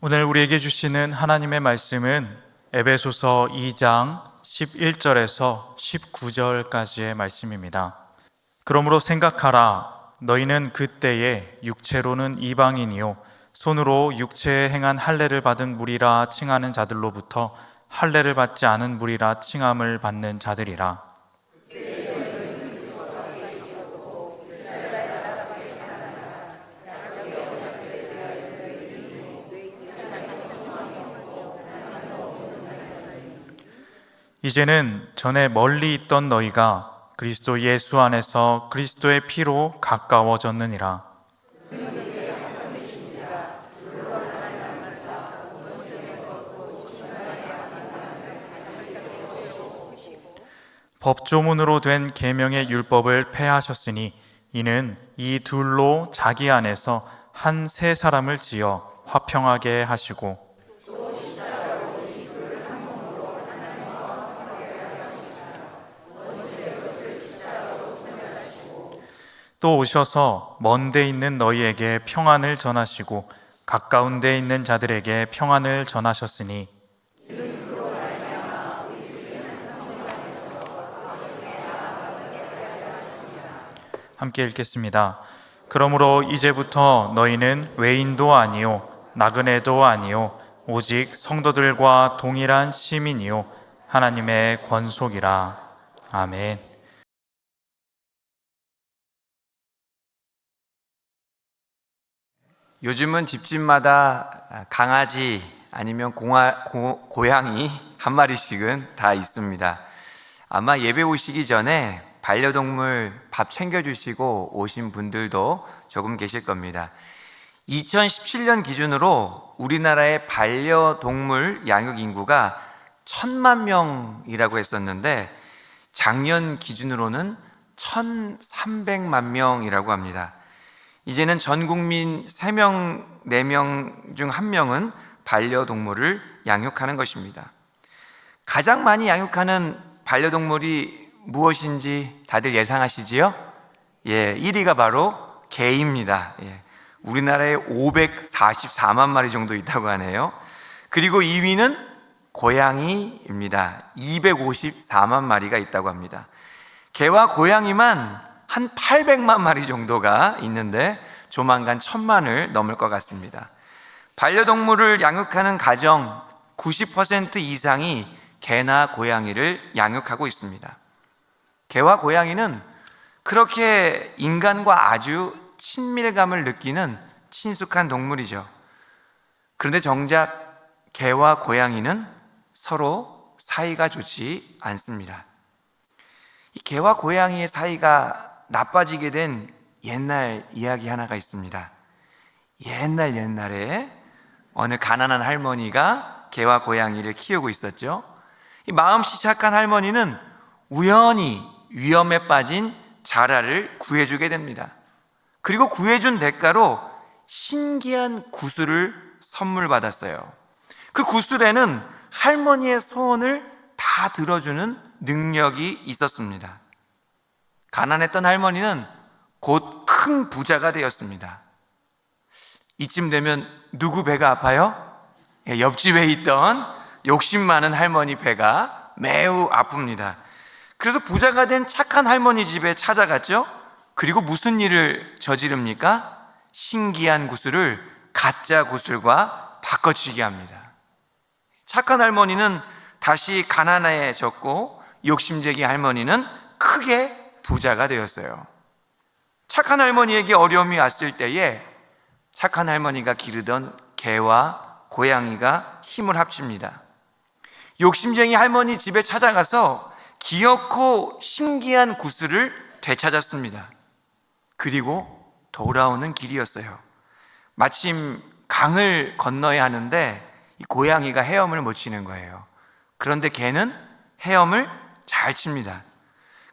오늘 우리에게 주시는 하나님의 말씀은 에베소서 2장 11절에서 19절까지의 말씀입니다. 그러므로 생각하라. 너희는 그때에 육체로는 이방인이요 손으로 육체에 행한 할례를 받은 무리라 칭하는 자들로부터 할례를 받지 않은 무리라 칭함을 받는 자들이라. 이제는 전에 멀리 있던 너희가 그리스도 예수 안에서 그리스도의 피로 가까워졌느니라. 법조문으로 된 계명의 율법을 폐하셨으니 이는 이 둘로 자기 안에서 한 새 사람을 지어 화평하게 하시고 또 오셔서 먼 데 있는 너희에게 평안을 전하시고 가까운 데 있는 자들에게 평안을 전하셨으니 함께 읽겠습니다. 그러므로 이제부터 너희는 외인도 아니요 나그네도 아니요 오직 성도들과 동일한 시민이요 하나님의 권속이라. 아멘. 요즘은 집집마다 강아지 아니면 고양이 한 마리씩은 다 있습니다. 아마 예배 오시기 전에 반려동물 밥 챙겨주시고 오신 분들도 조금 계실 겁니다. 2017년 기준으로 우리나라의 반려동물 양육 인구가 1,000만 명이라고 했었는데 작년 기준으로는 1,300만 명이라고 합니다. 이제는 전 국민 3명, 4명 중 1명은 반려동물을 양육하는 것입니다. 가장 많이 양육하는 반려동물이 무엇인지 다들 예상하시지요? 1위가 바로 개입니다. 우리나라에 544만 마리 정도 있다고 하네요. 그리고 2위는 고양이입니다. 254만 마리가 있다고 합니다. 개와 고양이만 한 800만 마리 정도가 있는데 조만간 1,000만을 넘을 것 같습니다. 반려동물을 양육하는 가정 90% 이상이 개나 고양이를 양육하고 있습니다. 개와 고양이는 그렇게 인간과 아주 친밀감을 느끼는 친숙한 동물이죠. 그런데 정작 개와 고양이는 서로 사이가 좋지 않습니다. 이 개와 고양이의 사이가 나빠지게 된 옛날 이야기 하나가 있습니다. 옛날에 어느 가난한 할머니가 개와 고양이를 키우고 있었죠. 이 마음씨 착한 할머니는 우연히 위험에 빠진 자라를 구해주게 됩니다. 그리고 구해준 대가로 신기한 구슬을 선물 받았어요. 그 구슬에는 할머니의 소원을 다 들어주는 능력이 있었습니다. 가난했던 할머니는 곧 큰 부자가 되었습니다. 이쯤 되면 누구 배가 아파요? 옆집에 있던 욕심 많은 할머니 배가 매우 아픕니다. 그래서 부자가 된 착한 할머니 집에 찾아갔죠. 그리고 무슨 일을 저지릅니까? 신기한 구슬을 가짜 구슬과 바꿔치기 합니다. 착한 할머니는 다시 가난해졌고 욕심쟁이 할머니는 크게 부자가 되었어요. 착한 할머니에게 어려움이 왔을 때에 착한 할머니가 기르던 개와 고양이가 힘을 합칩니다. 욕심쟁이 할머니 집에 찾아가서 귀엽고 신기한 구슬을 되찾았습니다. 그리고 돌아오는 길이었어요. 마침 강을 건너야 하는데 이 고양이가 헤엄을 못 치는 거예요. 그런데 개는 헤엄을 잘 칩니다.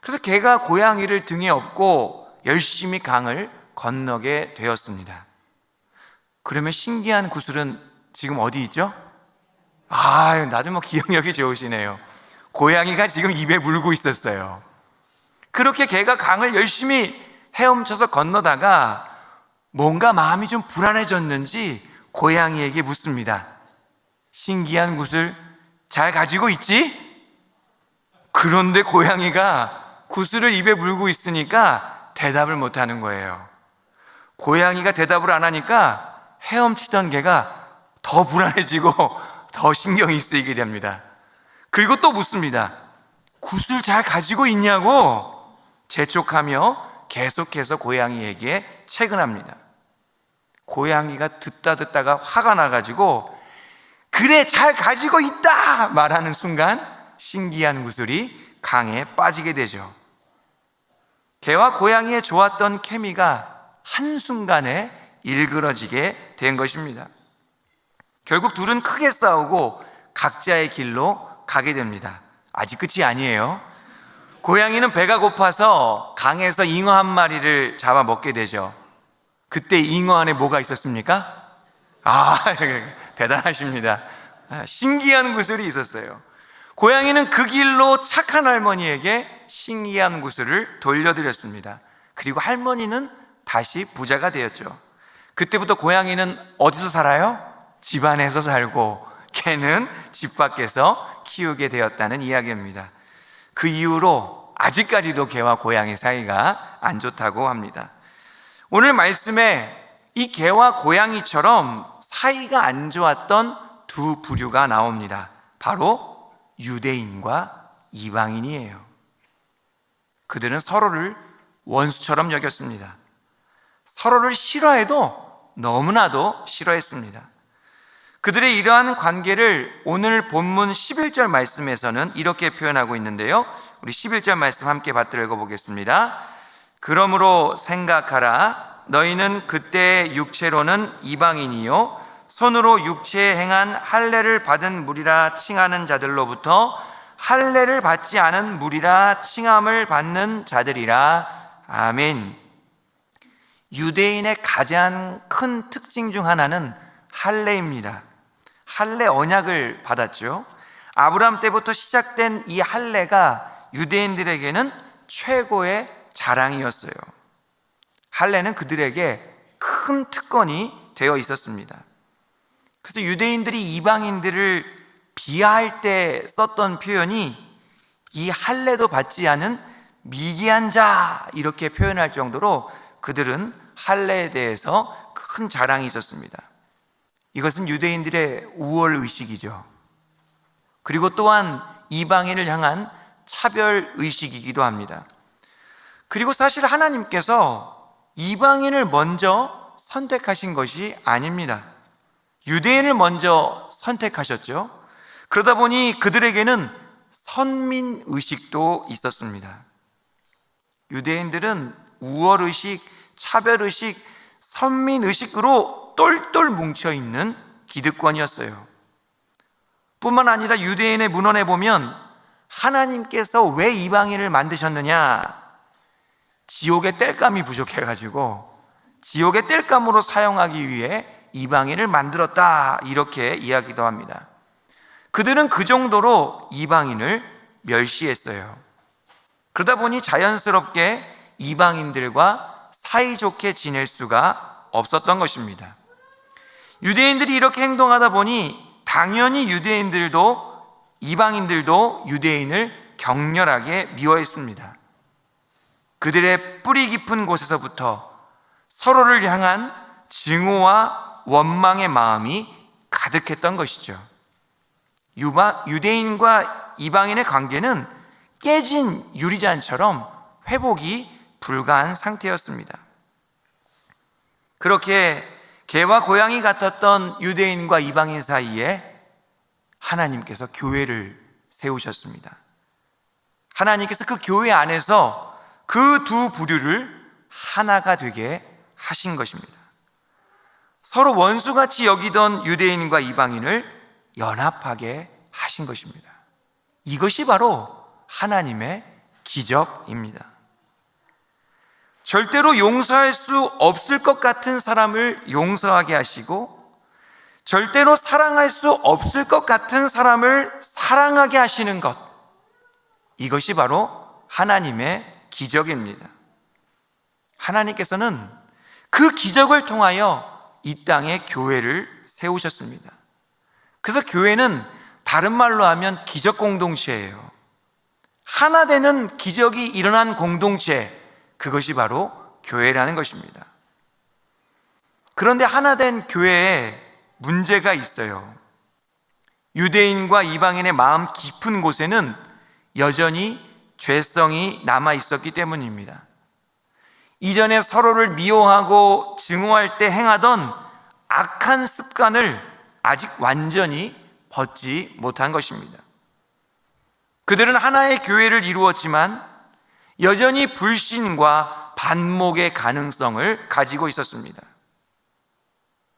그래서 개가 고양이를 등에 업고 열심히 강을 건너게 되었습니다. 그러면 신기한 구슬은 지금 어디 있죠? 나도 기억력이 좋으시네요. 고양이가 지금 입에 물고 있었어요. 그렇게 개가 강을 열심히 헤엄쳐서 건너다가 뭔가 마음이 좀 불안해졌는지 고양이에게 묻습니다. 신기한 구슬 잘 가지고 있지? 그런데 고양이가 구슬을 입에 물고 있으니까 대답을 못하는 거예요. 고양이가 대답을 안 하니까 헤엄치던 개가 더 불안해지고 더 신경이 쓰이게 됩니다. 그리고 또 묻습니다. 구슬 잘 가지고 있냐고? 재촉하며 계속해서 고양이에게 채근합니다. 고양이가 듣다가 화가 나가지고 그래 잘 가지고 있다 말하는 순간 신기한 구슬이 강에 빠지게 되죠. 개와 고양이의 좋았던 케미가 한순간에 일그러지게 된 것입니다. 결국 둘은 크게 싸우고 각자의 길로 가게 됩니다. 아직 끝이 아니에요. 고양이는 배가 고파서 강에서 잉어 한 마리를 잡아 먹게 되죠. 그때 잉어 안에 뭐가 있었습니까? 대단하십니다. 신기한 구슬이 있었어요. 고양이는 그 길로 착한 할머니에게 신기한 구슬을 돌려드렸습니다. 그리고 할머니는 다시 부자가 되었죠. 그때부터 고양이는 어디서 살아요? 집 안에서 살고 개는 집 밖에서 키우게 되었다는 이야기입니다. 그 이후로 아직까지도 개와 고양이 사이가 안 좋다고 합니다. 오늘 말씀에 이 개와 고양이처럼 사이가 안 좋았던 두 부류가 나옵니다. 바로 유대인과 이방인이에요. 그들은 서로를 원수처럼 여겼습니다. 서로를 싫어해도 너무나도 싫어했습니다. 그들의 이러한 관계를 오늘 본문 11절 말씀에서는 이렇게 표현하고 있는데요. 우리 11절 말씀 함께 받들어 읽어보겠습니다. 그러므로 생각하라. 너희는 그때 육체로는 이방인이요 손으로 육체에 행한 할례를 받은 무리라 칭하는 자들로부터 할례를 받지 않은 무리라 칭함을 받는 자들이라. 아멘. 유대인의 가장 큰 특징 중 하나는 할례입니다. 할례 언약을 받았죠. 아브라함 때부터 시작된 이 할례가 유대인들에게는 최고의 자랑이었어요. 할례는 그들에게 큰 특권이 되어 있었습니다. 그래서 유대인들이 이방인들을 비하할 때 썼던 표현이 이 할례도 받지 않은 미개한 자 이렇게 표현할 정도로 그들은 할례에 대해서 큰 자랑이 있었습니다. 이것은 유대인들의 우월의식이죠. 그리고 또한 이방인을 향한 차별의식이기도 합니다. 그리고 사실 하나님께서 이방인을 먼저 선택하신 것이 아닙니다. 유대인을 먼저 선택하셨죠. 그러다 보니 그들에게는 선민의식도 있었습니다. 유대인들은 우월의식, 차별의식, 선민의식으로 똘똘 뭉쳐있는 기득권이었어요. 뿐만 아니라 유대인의 문헌에 보면 하나님께서 왜 이방인을 만드셨느냐? 지옥의 땔감이 부족해가지고 지옥의 땔감으로 사용하기 위해 이방인을 만들었다 이렇게 이야기도 합니다. 그들은 그 정도로 이방인을 멸시했어요. 그러다 보니 자연스럽게 이방인들과 사이좋게 지낼 수가 없었던 것입니다. 유대인들이 이렇게 행동하다 보니 당연히 이방인들도 유대인을 격렬하게 미워했습니다. 그들의 뿌리 깊은 곳에서부터 서로를 향한 증오와 원망의 마음이 가득했던 것이죠. 유대인과 이방인의 관계는 깨진 유리잔처럼 회복이 불가한 상태였습니다. 그렇게 개와 고양이 같았던 유대인과 이방인 사이에 하나님께서 교회를 세우셨습니다. 하나님께서 그 교회 안에서 그 두 부류를 하나가 되게 하신 것입니다. 서로 원수같이 여기던 유대인과 이방인을 연합하게 하신 것입니다. 이것이 바로 하나님의 기적입니다. 절대로 용서할 수 없을 것 같은 사람을 용서하게 하시고 절대로 사랑할 수 없을 것 같은 사람을 사랑하게 하시는 것, 이것이 바로 하나님의 기적입니다. 하나님께서는 그 기적을 통하여 이 땅에 교회를 세우셨습니다. 그래서 교회는 다른 말로 하면 기적 공동체예요. 하나 되는 기적이 일어난 공동체, 그것이 바로 교회라는 것입니다. 그런데 하나 된 교회에 문제가 있어요. 유대인과 이방인의 마음 깊은 곳에는 여전히 죄성이 남아 있었기 때문입니다. 이전에 서로를 미워하고 증오할 때 행하던 악한 습관을 아직 완전히 벗지 못한 것입니다. 그들은 하나의 교회를 이루었지만 여전히 불신과 반목의 가능성을 가지고 있었습니다.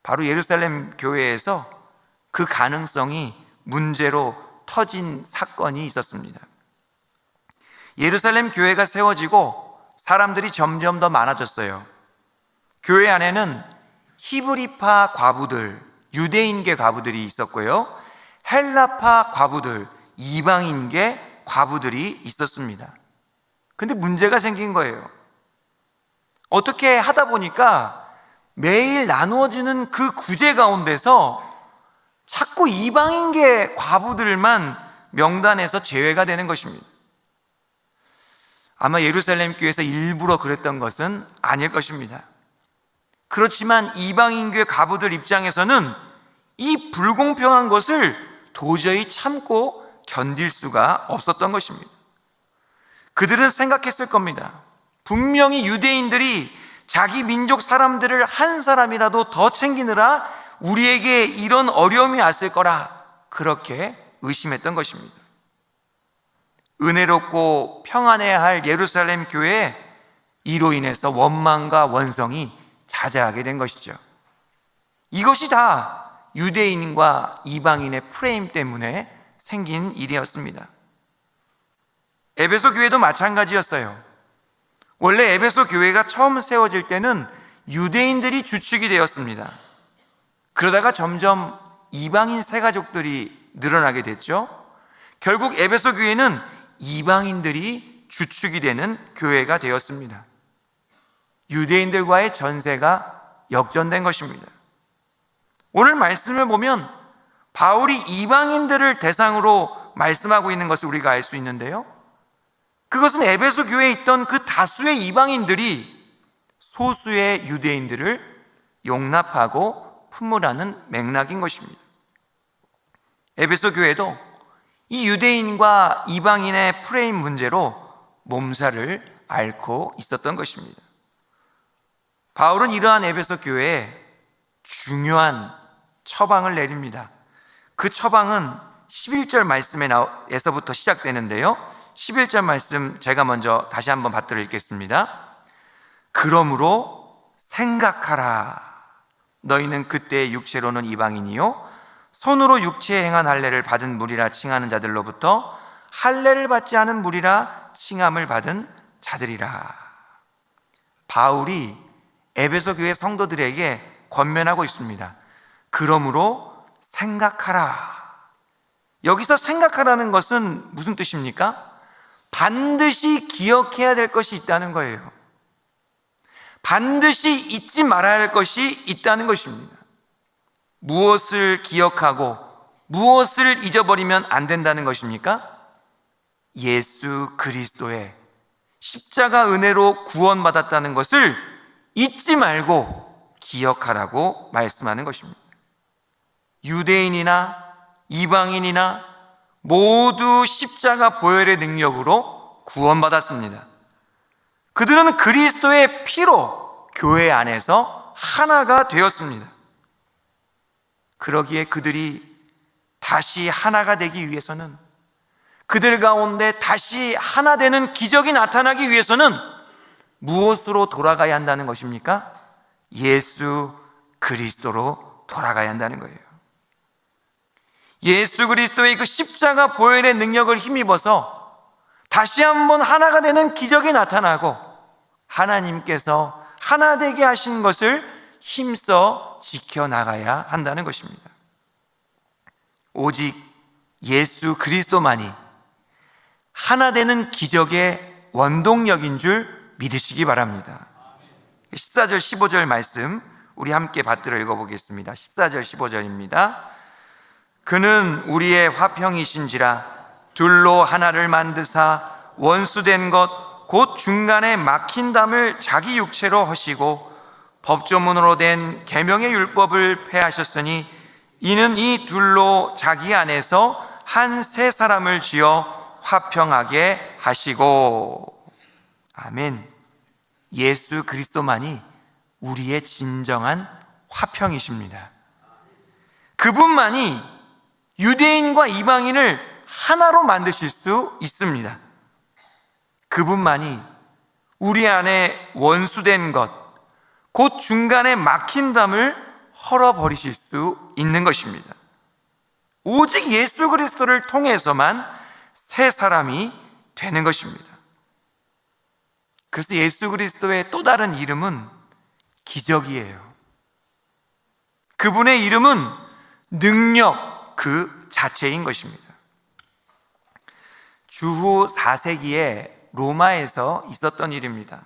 바로 예루살렘 교회에서 그 가능성이 문제로 터진 사건이 있었습니다. 예루살렘 교회가 세워지고 사람들이 점점 더 많아졌어요. 교회 안에는 히브리파 과부들, 유대인계 과부들이 있었고요, 헬라파 과부들, 이방인계 과부들이 있었습니다. 근데 문제가 생긴 거예요. 어떻게 하다 보니까 매일 나누어지는 그 구제 가운데서 자꾸 이방인계 과부들만 명단에서 제외가 되는 것입니다. 아마 예루살렘 교회에서 일부러 그랬던 것은 아닐 것입니다. 그렇지만 이방인교회 과부들 입장에서는 이 불공평한 것을 도저히 참고 견딜 수가 없었던 것입니다. 그들은 생각했을 겁니다. 분명히 유대인들이 자기 민족 사람들을 한 사람이라도 더 챙기느라 우리에게 이런 어려움이 왔을 거라, 그렇게 의심했던 것입니다. 은혜롭고 평안해야 할 예루살렘 교회에 이로 인해서 원망과 원성이 자자하게 된 것이죠. 이것이 다 유대인과 이방인의 프레임 때문에 생긴 일이었습니다. 에베소 교회도 마찬가지였어요. 원래 에베소 교회가 처음 세워질 때는 유대인들이 주축이 되었습니다. 그러다가 점점 이방인 세가족들이 늘어나게 됐죠. 결국 에베소 교회는 이방인들이 주축이 되는 교회가 되었습니다. 유대인들과의 전세가 역전된 것입니다. 오늘 말씀을 보면 바울이 이방인들을 대상으로 말씀하고 있는 것을 우리가 알 수 있는데요, 그것은 에베소 교회에 있던 그 다수의 이방인들이 소수의 유대인들을 용납하고 품으라는 맥락인 것입니다. 에베소 교회도 이 유대인과 이방인의 프레임 문제로 몸살을 앓고 있었던 것입니다. 바울은 이러한 에베소 교회에 중요한 처방을 내립니다. 그 처방은 11절 말씀에서부터 시작되는데요, 11절 말씀 제가 먼저 다시 한번 받들어 읽겠습니다. 그러므로 생각하라. 너희는 그때 육체로는 이방인이요 손으로 육체에 행한 할례를 받은 무리라 칭하는 자들로부터 할례를 받지 않은 무리라 칭함을 받은 자들이라. 바울이 에베소 교회 성도들에게 권면하고 있습니다. 그러므로 생각하라. 여기서 생각하라는 것은 무슨 뜻입니까? 반드시 기억해야 될 것이 있다는 거예요. 반드시 잊지 말아야 할 것이 있다는 것입니다. 무엇을 기억하고 무엇을 잊어버리면 안 된다는 것입니까? 예수 그리스도의 십자가 은혜로 구원받았다는 것을 잊지 말고 기억하라고 말씀하는 것입니다. 유대인이나 이방인이나 모두 십자가 보혈의 능력으로 구원받았습니다. 그들은 그리스도의 피로 교회 안에서 하나가 되었습니다. 그러기에 그들이 다시 하나가 되기 위해서는, 그들 가운데 다시 하나 되는 기적이 나타나기 위해서는 무엇으로 돌아가야 한다는 것입니까? 예수 그리스도로 돌아가야 한다는 거예요. 예수 그리스도의 그 십자가 보혈의 능력을 힘입어서 다시 한번 하나가 되는 기적이 나타나고 하나님께서 하나 되게 하신 것을 힘써 지켜나가야 한다는 것입니다. 오직 예수 그리스도만이 하나 되는 기적의 원동력인 줄 믿으시기 바랍니다. 14절 15절 말씀 우리 함께 받들어 읽어보겠습니다. 14절 15절입니다. 그는 우리의 화평이신지라 둘로 하나를 만드사 원수된 것 곧 중간에 막힌 담을 자기 육체로 하시고 법조문으로 된 계명의 율법을 폐하셨으니 이는 이 둘로 자기 안에서 한 새 사람을 지어 화평하게 하시고. 아멘. 예수 그리스도만이 우리의 진정한 화평이십니다. 그분만이 유대인과 이방인을 하나로 만드실 수 있습니다. 그분만이 우리 안에 원수된 것, 곧 중간에 막힌 담을 헐어버리실 수 있는 것입니다. 오직 예수 그리스도를 통해서만 새 사람이 되는 것입니다. 그래서 예수 그리스도의 또 다른 이름은 기적이에요. 그분의 이름은 능력 그 자체인 것입니다. 주후 4세기에 로마에서 있었던 일입니다.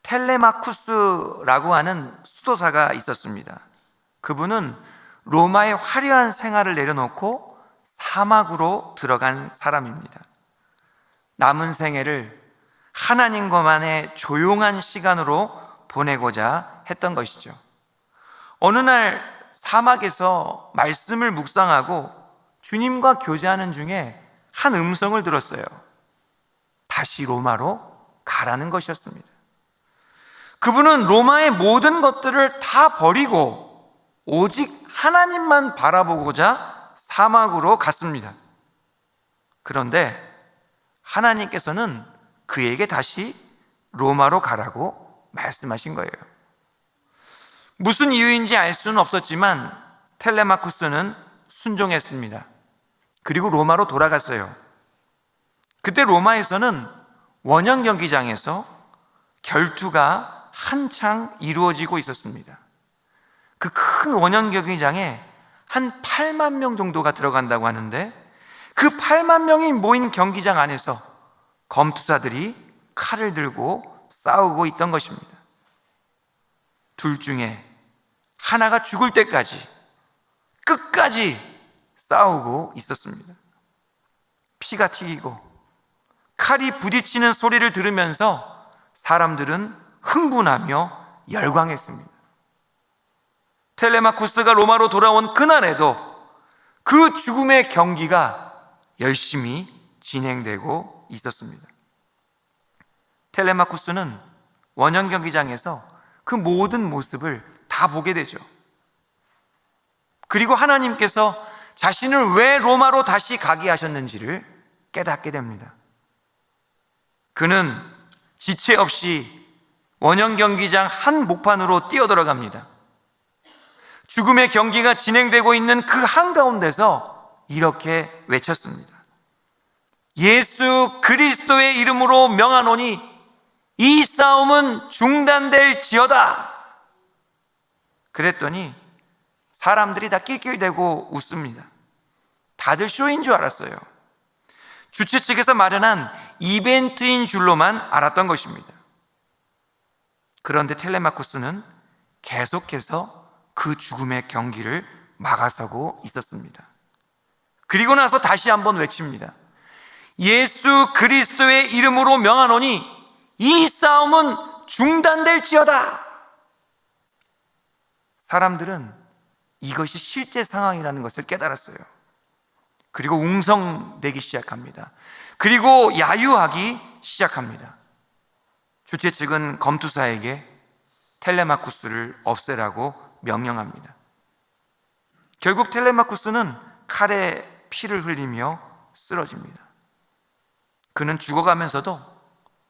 텔레마쿠스라고 하는 수도사가 있었습니다. 그분은 로마의 화려한 생활을 내려놓고 사막으로 들어간 사람입니다. 남은 생애를 하나님과만의 조용한 시간으로 보내고자 했던 것이죠. 어느 날 사막에서 말씀을 묵상하고 주님과 교제하는 중에 한 음성을 들었어요. 다시 로마로 가라는 것이었습니다. 그분은 로마의 모든 것들을 다 버리고 오직 하나님만 바라보고자 사막으로 갔습니다. 그런데 하나님께서는 그에게 다시 로마로 가라고 말씀하신 거예요. 무슨 이유인지 알 수는 없었지만 텔레마쿠스는 순종했습니다. 그리고 로마로 돌아갔어요. 그때 로마에서는 원형 경기장에서 결투가 한창 이루어지고 있었습니다. 그 큰 원형 경기장에 한 8만 명 정도가 들어간다고 하는데 그 8만 명이 모인 경기장 안에서 검투사들이 칼을 들고 싸우고 있던 것입니다. 둘 중에 하나가 죽을 때까지 끝까지 싸우고 있었습니다. 피가 튀기고 칼이 부딪히는 소리를 들으면서 사람들은 흥분하며 열광했습니다. 텔레마쿠스가 로마로 돌아온 그날에도 그 죽음의 경기가 열심히 진행되고 있었습니다. 텔레마쿠스는 원형 경기장에서 그 모든 모습을 다 보게 되죠. 그리고 하나님께서 자신을 왜 로마로 다시 가게 하셨는지를 깨닫게 됩니다. 그는 지체 없이 원형 경기장 한 목판으로 뛰어들어갑니다. 죽음의 경기가 진행되고 있는 그 한가운데서 이렇게 외쳤습니다. 예수 그리스도의 이름으로 명하노니 이 싸움은 중단될지어다. 그랬더니 사람들이 다 낄낄대고 웃습니다. 다들 쇼인 줄 알았어요. 주최 측에서 마련한 이벤트인 줄로만 알았던 것입니다. 그런데 텔레마쿠스는 계속해서 그 죽음의 경기를 막아서고 있었습니다. 그리고 나서 다시 한번 외칩니다. 예수 그리스도의 이름으로 명하노니 이 싸움은 중단될지어다. 사람들은 이것이 실제 상황이라는 것을 깨달았어요. 그리고 웅성대기 시작합니다. 그리고 야유하기 시작합니다. 주최 측은 검투사에게 텔레마쿠스를 없애라고 명령합니다. 결국 텔레마쿠스는 칼에 피를 흘리며 쓰러집니다. 그는 죽어가면서도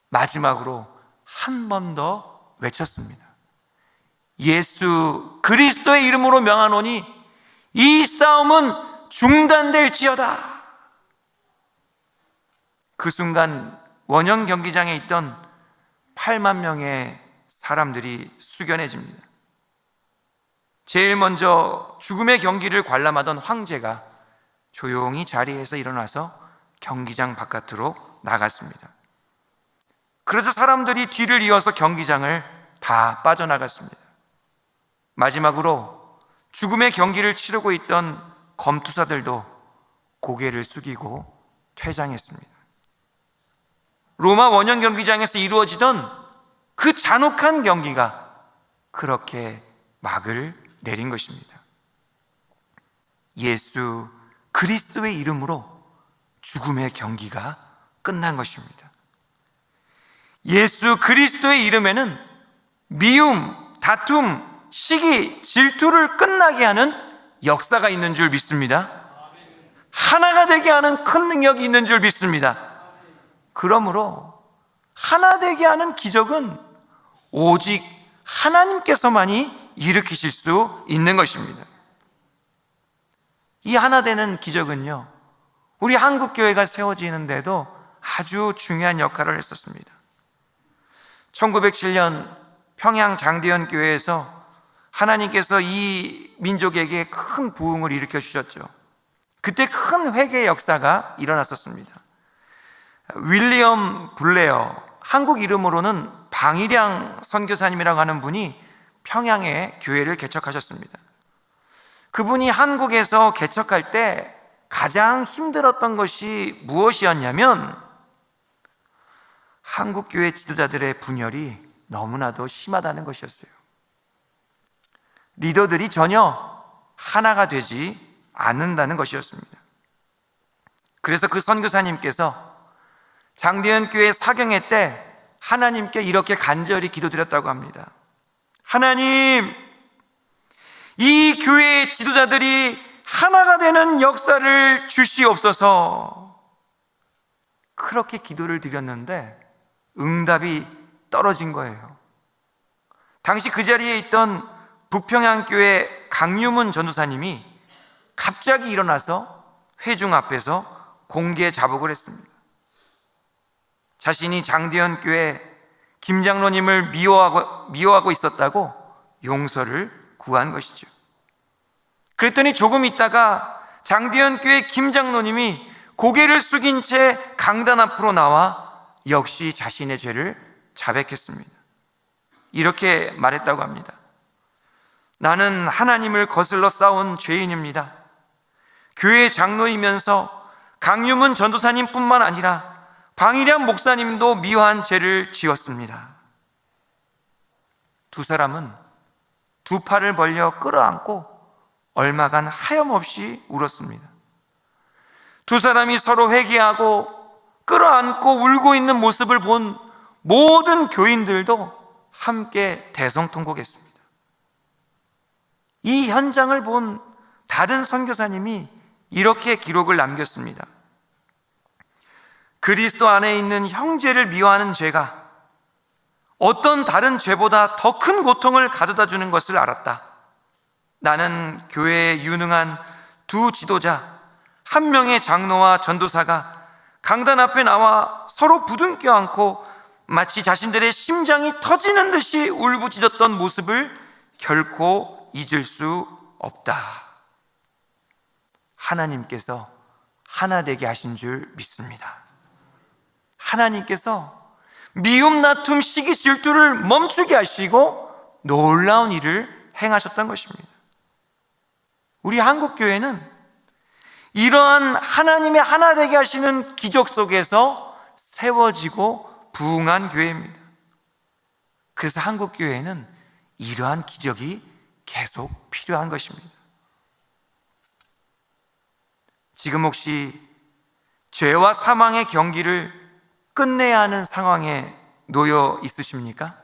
마지막으로 한 번 더 외쳤습니다. 예수 그리스도의 이름으로 명하노니 이 싸움은 중단될지어다. 그 순간 원형 경기장에 있던 8만 명의 사람들이 숙연해집니다. 제일 먼저 죽음의 경기를 관람하던 황제가 조용히 자리에서 일어나서 경기장 바깥으로 나갔습니다. 그래서 사람들이 뒤를 이어서 경기장을 다 빠져나갔습니다. 마지막으로 죽음의 경기를 치르고 있던 검투사들도 고개를 숙이고 퇴장했습니다. 로마 원형 경기장에서 이루어지던 그 잔혹한 경기가 그렇게 막을 내린 것입니다. 예수 그리스도의 이름으로 죽음의 경기가 끝난 것입니다. 예수 그리스도의 이름에는 미움, 다툼, 시기, 질투를 끝나게 하는 역사가 있는 줄 믿습니다. 하나가 되게 하는 큰 능력이 있는 줄 믿습니다. 그러므로 하나 되게 하는 기적은 오직 하나님께서만이 일으키실 수 있는 것입니다. 이 하나 되는 기적은요, 우리 한국교회가 세워지는데도 아주 중요한 역할을 했었습니다. 1907년 평양 장대현 교회에서 하나님께서 이 민족에게 큰 부흥을 일으켜 주셨죠. 그때 큰 회개의 역사가 일어났었습니다. 윌리엄 블레어, 한국 이름으로는 방일양 선교사님이라고 하는 분이 평양에 교회를 개척하셨습니다. 그분이 한국에서 개척할 때 가장 힘들었던 것이 무엇이었냐면 한국 교회 지도자들의 분열이 너무나도 심하다는 것이었어요. 리더들이 전혀 하나가 되지 않는다는 것이었습니다. 그래서 그 선교사님께서 장대현 교회 사경회 때 하나님께 이렇게 간절히 기도드렸다고 합니다. 하나님, 이 교회의 지도자들이 하나가 되는 역사를 주시옵소서. 그렇게 기도를 드렸는데 응답이 떨어진 거예요. 당시 그 자리에 있던 북평양교회 강유문 전도사님이 갑자기 일어나서 회중 앞에서 공개 자복을 했습니다. 자신이 장대현 교회 김 장로님을 미워하고 있었다고 용서를 구한 것이죠. 그랬더니 조금 있다가 장대현 교회 김 장로님이 고개를 숙인 채 강단 앞으로 나와 역시 자신의 죄를 자백했습니다. 이렇게 말했다고 합니다. 나는 하나님을 거슬러 싸운 죄인입니다. 교회 장로이면서 강유문 전도사님뿐만 아니라 방일양 목사님도 미워한 죄를 지었습니다. 두 사람은 두 팔을 벌려 끌어안고 얼마간 하염없이 울었습니다. 두 사람이 서로 회개하고 끌어안고 울고 있는 모습을 본 모든 교인들도 함께 대성통곡했습니다. 이 현장을 본 다른 선교사님이 이렇게 기록을 남겼습니다. 그리스도 안에 있는 형제를 미워하는 죄가 어떤 다른 죄보다 더 큰 고통을 가져다 주는 것을 알았다. 나는 교회에 유능한 두 지도자, 한 명의 장로와 전도사가 강단 앞에 나와 서로 부둥켜 안고 마치 자신들의 심장이 터지는 듯이 울부짖었던 모습을 결코 잊을 수 없다. 하나님께서 하나 되게 하신 줄 믿습니다. 하나님께서 미움, 다툼, 시기, 질투를 멈추게 하시고 놀라운 일을 행하셨던 것입니다. 우리 한국교회는 이러한 하나님의 하나 되게 하시는 기적 속에서 세워지고 부흥한 교회입니다. 그래서 한국교회는 이러한 기적이 계속 필요한 것입니다. 지금 혹시 죄와 사망의 경기를 끝내야 하는 상황에 놓여 있으십니까?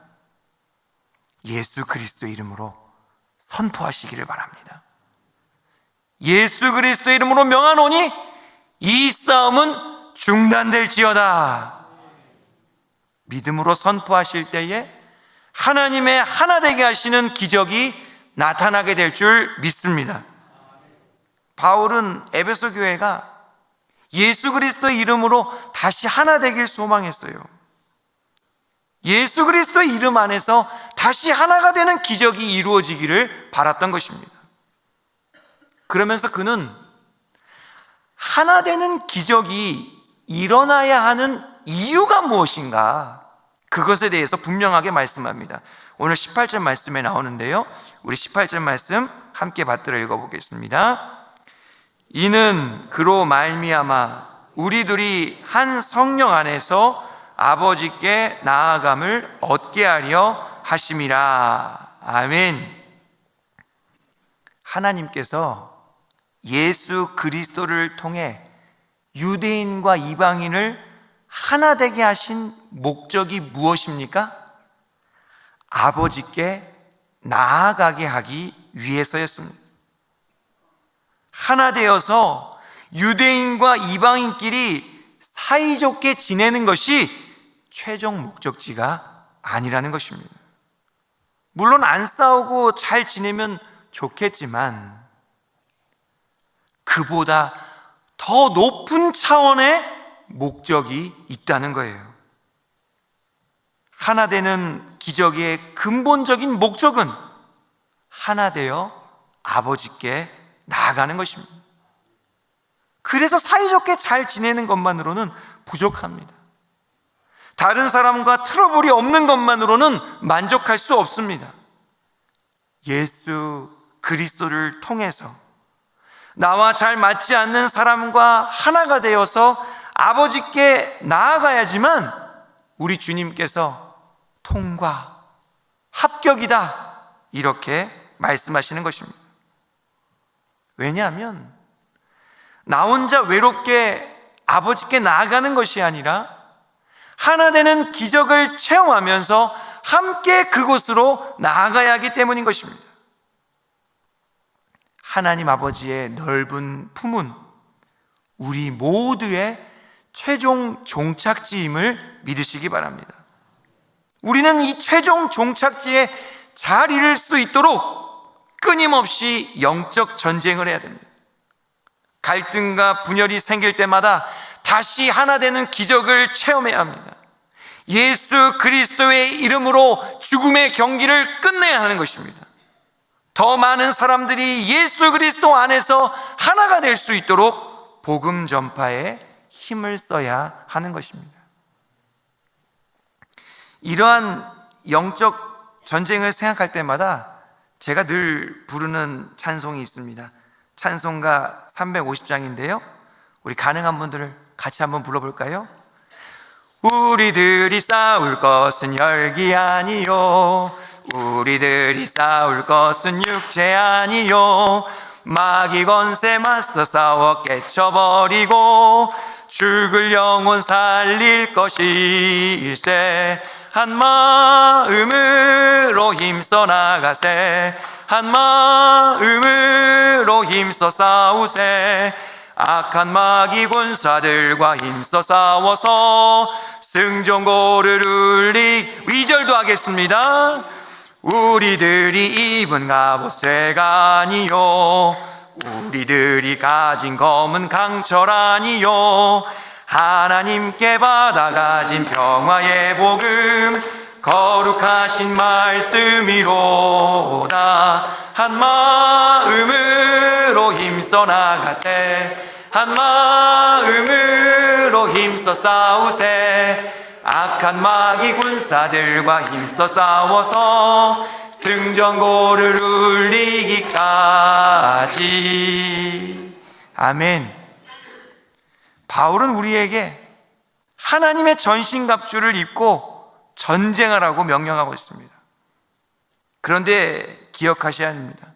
예수 그리스도 이름으로 선포하시기를 바랍니다. 예수 그리스도 이름으로 명하노니 이 싸움은 중단될지어다. 믿음으로 선포하실 때에 하나님의 하나 되게 하시는 기적이 나타나게 될 줄 믿습니다. 바울은 에베소 교회가 예수 그리스도의 이름으로 다시 하나 되길 소망했어요. 예수 그리스도의 이름 안에서 다시 하나가 되는 기적이 이루어지기를 바랐던 것입니다. 그러면서 그는 하나 되는 기적이 일어나야 하는 이유가 무엇인가, 그것에 대해서 분명하게 말씀합니다. 오늘 18절 말씀에 나오는데요, 우리 18절 말씀 함께 받들어 읽어보겠습니다. 이는 그로 말미암아 우리들이 한 성령 안에서 아버지께 나아감을 얻게 하려 하심이라. 아멘. 하나님께서 예수 그리스도를 통해 유대인과 이방인을 하나 되게 하신 목적이 무엇입니까? 아버지께 나아가게 하기 위해서였습니다. 하나 되어서 유대인과 이방인끼리 사이좋게 지내는 것이 최종 목적지가 아니라는 것입니다. 물론 안 싸우고 잘 지내면 좋겠지만 그보다 더 높은 차원의 목적이 있다는 거예요. 하나 되는 기적의 근본적인 목적은 하나 되어 아버지께 나아가는 것입니다. 그래서 사이좋게 잘 지내는 것만으로는 부족합니다. 다른 사람과 트러블이 없는 것만으로는 만족할 수 없습니다. 예수 그리스도를 통해서 나와 잘 맞지 않는 사람과 하나가 되어서 아버지께 나아가야지만 우리 주님께서 통과, 합격이다, 이렇게 말씀하시는 것입니다. 왜냐하면 나 혼자 외롭게 아버지께 나아가는 것이 아니라 하나 되는 기적을 체험하면서 함께 그곳으로 나아가야 하기 때문인 것입니다. 하나님 아버지의 넓은 품은 우리 모두의 최종 종착지임을 믿으시기 바랍니다. 우리는 이 최종 종착지에 잘 이룰 수 있도록 끊임없이 영적 전쟁을 해야 됩니다. 갈등과 분열이 생길 때마다 다시 하나 되는 기적을 체험해야 합니다. 예수 그리스도의 이름으로 죽음의 경기를 끝내야 하는 것입니다. 더 많은 사람들이 예수 그리스도 안에서 하나가 될 수 있도록 복음 전파에 힘을 써야 하는 것입니다. 이러한 영적 전쟁을 생각할 때마다 제가 늘 부르는 찬송이 있습니다. 찬송가 350장인데요, 우리 가능한 분들 같이 한번 불러볼까요? 우리들이 싸울 것은 혈기 아니요, 우리들이 싸울 것은 육체 아니요, 마귀 권세 맞서 싸워 깨쳐버리고 죽을 영혼 살릴 것일세. 한 마음으로 힘써 나가세, 한 마음으로 힘써 싸우세. 악한 마귀 군사들과 힘써 싸워서 승전고를 울리. 2절도 하겠습니다. 우리들이 입은 갑옷 새가 아니요, 우리들이 가진 검은 강철 아니요, 하나님께 받아가진 평화의 복음 거룩하신 말씀이로다. 한 마음으로 힘써 나가세, 한 마음으로 힘써 싸우세. 악한 마귀 군사들과 힘써 싸워서 승전고를 울리기까지. 아멘. 바울은 우리에게 하나님의 전신갑주를 입고 전쟁하라고 명령하고 있습니다. 그런데 기억하셔야 합니다.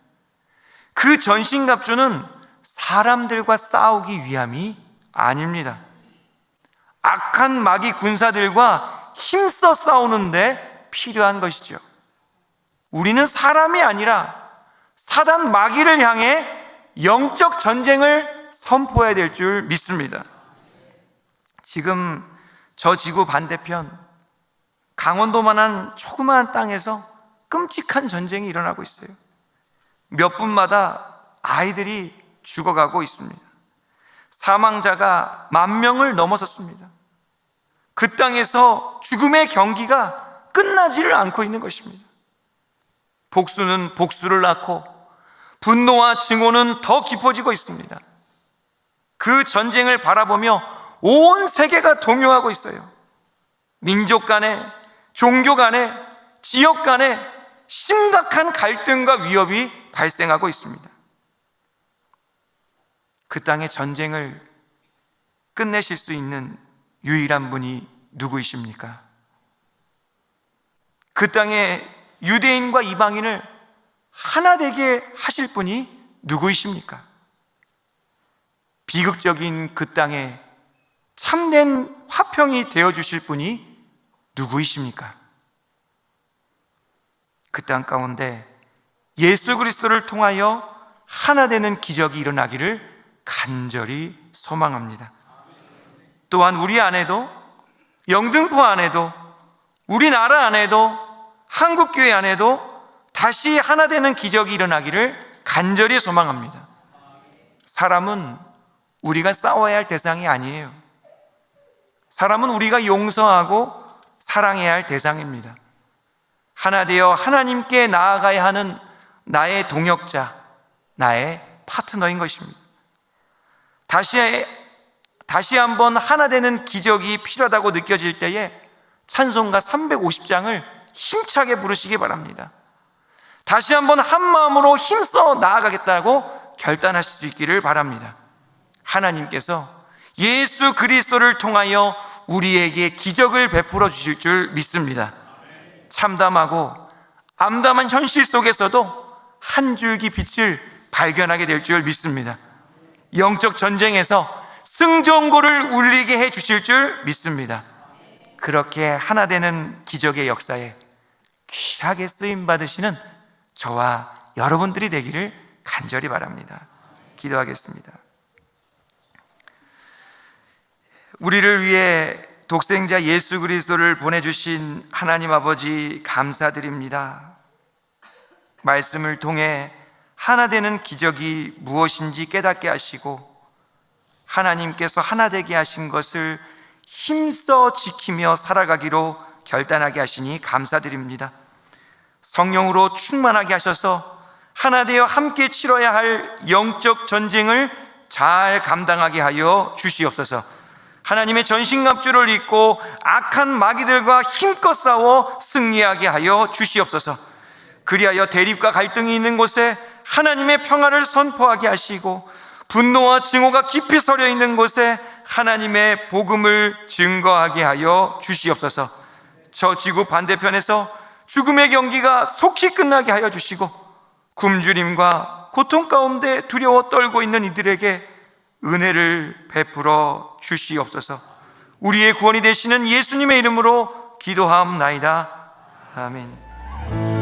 그 전신갑주는 사람들과 싸우기 위함이 아닙니다. 악한 마귀 군사들과 힘써 싸우는데 필요한 것이죠. 우리는 사람이 아니라 사단 마귀를 향해 영적 전쟁을 선포해야 될 줄 믿습니다. 지금 저 지구 반대편 강원도만한 조그마한 땅에서 끔찍한 전쟁이 일어나고 있어요. 몇 분마다 아이들이 죽어가고 있습니다. 사망자가 10,000명을 넘어섰습니다. 그 땅에서 죽음의 경기가 끝나지를 않고 있는 것입니다. 복수는 복수를 낳고 분노와 증오는 더 깊어지고 있습니다. 그 전쟁을 바라보며 온 세계가 동요하고 있어요. 민족 간에, 종교 간에, 지역 간에 심각한 갈등과 위협이 발생하고 있습니다. 그 땅의 전쟁을 끝내실 수 있는 유일한 분이 누구이십니까? 그 땅의 유대인과 이방인을 하나 되게 하실 분이 누구이십니까? 비극적인 그 땅에 참된 화평이 되어주실 분이 누구이십니까? 그 땅 가운데 예수 그리스도를 통하여 하나 되는 기적이 일어나기를 간절히 소망합니다. 또한 우리 안에도, 영등포 안에도, 우리나라 안에도, 한국교회 안에도 다시 하나 되는 기적이 일어나기를 간절히 소망합니다. 사람은 우리가 싸워야 할 대상이 아니에요. 사람은 우리가 용서하고 사랑해야 할 대상입니다. 하나 되어 하나님께 나아가야 하는 나의 동역자, 나의 파트너인 것입니다. 다시 한번 하나 되는 기적이 필요하다고 느껴질 때에 찬송가 350장을 힘차게 부르시기 바랍니다. 다시 한번 한 마음으로 힘써 나아가겠다고 결단하실 수 있기를 바랍니다. 하나님께서 예수 그리스도를 통하여 우리에게 기적을 베풀어 주실 줄 믿습니다. 참담하고 암담한 현실 속에서도 한 줄기 빛을 발견하게 될 줄 믿습니다. 영적 전쟁에서 승전고를 울리게 해 주실 줄 믿습니다. 그렇게 하나 되는 기적의 역사에 귀하게 쓰임 받으시는 저와 여러분들이 되기를 간절히 바랍니다. 기도하겠습니다. 우리를 위해 독생자 예수 그리스도를 보내주신 하나님 아버지 감사드립니다. 말씀을 통해 하나 되는 기적이 무엇인지 깨닫게 하시고 하나님께서 하나 되게 하신 것을 힘써 지키며 살아가기로 결단하게 하시니 감사드립니다. 성령으로 충만하게 하셔서 하나 되어 함께 치러야 할 영적 전쟁을 잘 감당하게 하여 주시옵소서. 하나님의 전신갑주를 입고 악한 마귀들과 힘껏 싸워 승리하게 하여 주시옵소서. 그리하여 대립과 갈등이 있는 곳에 하나님의 평화를 선포하게 하시고 분노와 증오가 깊이 서려 있는 곳에 하나님의 복음을 증거하게 하여 주시옵소서. 저 지구 반대편에서 죽음의 경기가 속히 끝나게 하여 주시고 굶주림과 고통 가운데 두려워 떨고 있는 이들에게 은혜를 베풀어 주시옵소서. 우리의 구원이 되시는 예수님의 이름으로 기도하옵나이다. 아멘.